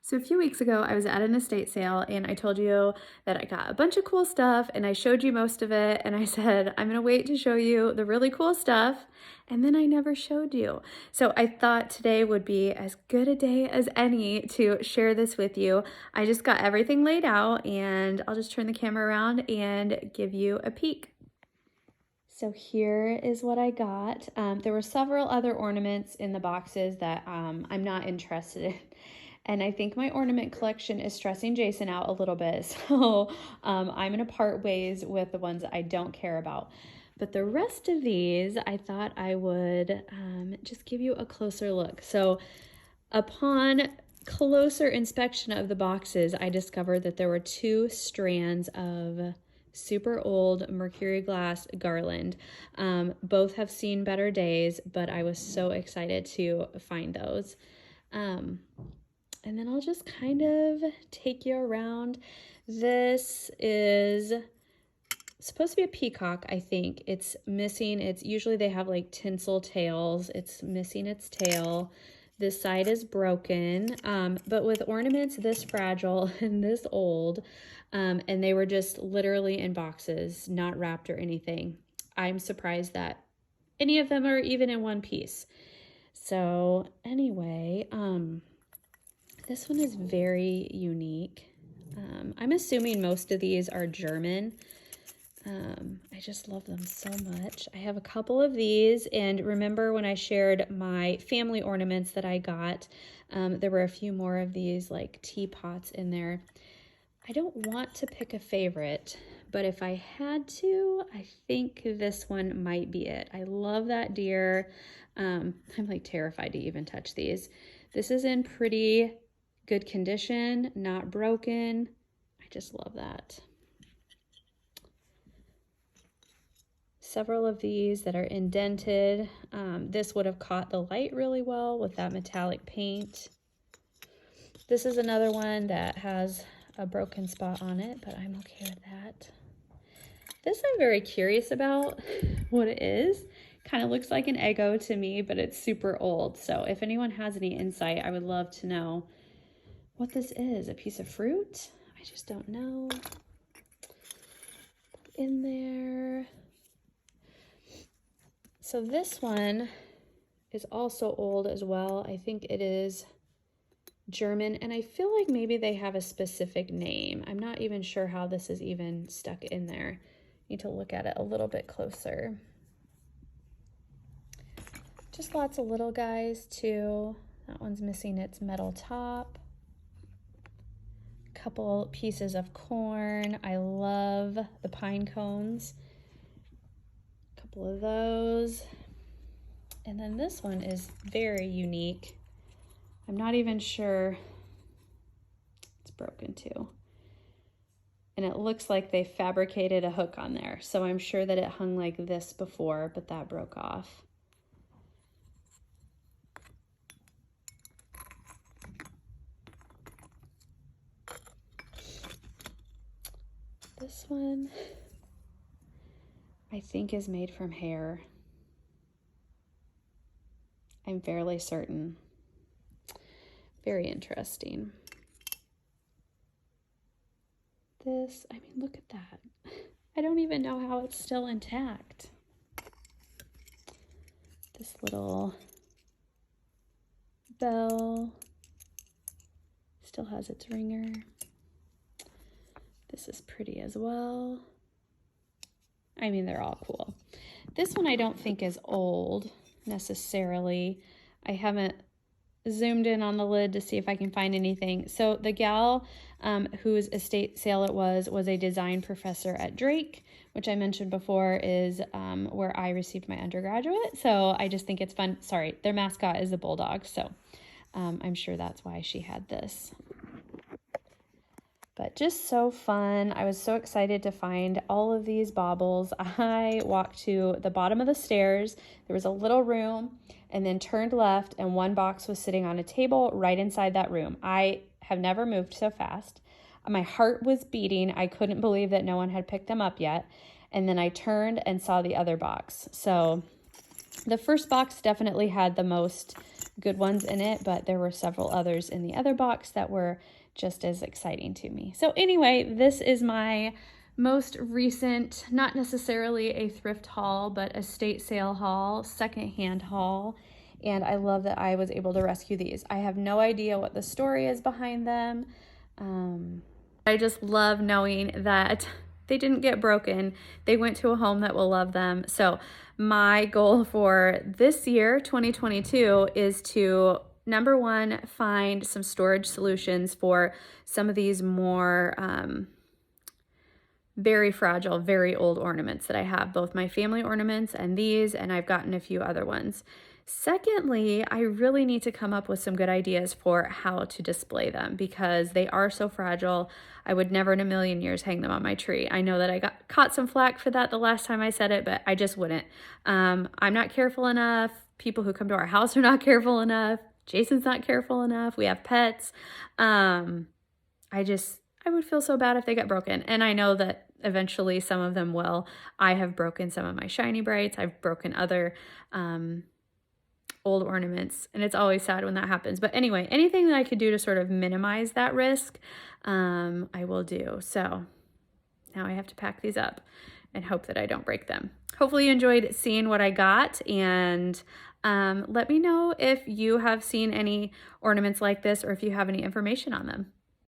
So a few weeks ago, I was at an estate sale and I told you that I got a bunch of cool stuff and I showed you most of it. And I said, I'm gonna wait to show you the really cool stuff. And then I never showed you. So I thought today would be as good a day as any to share this with you. I just got everything laid out and I'll just turn the camera around and give you a peek. So here is what I got. There were several other ornaments in the boxes that I'm not interested in. And I think my ornament collection is stressing Jason out a little bit. So I'm going to part ways with the ones that I don't care about. But the rest of these, I thought I would just give you a closer look. So upon closer inspection of the boxes, I discovered that there were 2 strands of super old mercury glass garland. Both have seen better days, but I was so excited to find those. And then I'll just kind of take you around. This is supposed to be a peacock, I think. It's missing, usually they have like tinsel tails. It's missing its tail. This side is broken, but with ornaments this fragile and this old, and they were just literally in boxes, not wrapped or anything, I'm surprised that any of them are even in one piece. So anyway, this one is very unique. I'm assuming most of these are German. I just love them so much. I have a couple of these, and remember when I shared my family ornaments that I got, there were a few more of these like teapots in there. I don't want to pick a favorite, but if I had to, I think this one might be it. I love that deer. I'm like terrified to even touch these. This is in pretty good condition, not broken. I just love that. Several of these that are indented. This would have caught the light really well with that metallic paint. This is another one that has a broken spot on it, but I'm okay with that. This I'm very curious about what it is. Kind of looks like an Eggo to me, but it's super old. So if anyone has any insight, I would love to know what this is. A piece of fruit? I just don't know. In there. So this one is also old as well. I think it is German, and I feel like maybe they have a specific name. I'm not even sure how this is even stuck in there. Need to look at it a little bit closer. Just lots of little guys too. That one's missing its metal top. Couple pieces of corn. I love the pine cones. Couple of those. And then this one is very unique. I'm not even sure. It's broken too. And it looks like they fabricated a hook on there. So I'm sure that it hung like this before, but that broke off. This one, I think, is made from hair. I'm fairly certain. Very interesting. This, I mean, look at that. I don't even know how it's still intact. This little bell still has its ringer. This is pretty as well. I mean, they're all cool. This one I don't think is old necessarily. I haven't zoomed in on the lid to see if I can find anything. So the gal whose estate sale it was a design professor at Drake, which I mentioned before is where I received my undergraduate. So I just think it's fun. Sorry, their mascot is a bulldog. So I'm sure that's why she had this. But just so fun. I was so excited to find all of these baubles. I walked to the bottom of the stairs. There was a little room and then turned left, and one box was sitting on a table right inside that room. I have never moved so fast. My heart was beating. I couldn't believe that no one had picked them up yet. And then I turned and saw the other box. So the first box definitely had the most good ones in it, but there were several others in the other box that were just as exciting to me. So anyway, this is my most recent, not necessarily a thrift haul, but a estate sale haul, secondhand haul. And I love that I was able to rescue these. I have no idea what the story is behind them. I just love knowing that they didn't get broken. They went to a home that will love them. So my goal for this year, 2022, is to, number one, find some storage solutions for some of these more very fragile, very old ornaments that I have, both my family ornaments and these, and I've gotten a few other ones. Secondly, I really need to come up with some good ideas for how to display them because they are so fragile. I would never in a million years hang them on my tree. I know that I got caught some flack for that the last time I said it, but I just wouldn't. I'm not careful enough. People who come to our house are not careful enough. Jason's not careful enough. We have pets. I would feel so bad if they got broken. And I know that eventually some of them will. I have broken some of my shiny brights. I've broken other old ornaments, and it's always sad when that happens. But anyway, anything that I could do to sort of minimize that risk, I will do. So now I have to pack these up and hope that I don't break them. Hopefully you enjoyed seeing what I got, and let me know if you have seen any ornaments like this or if you have any information on them.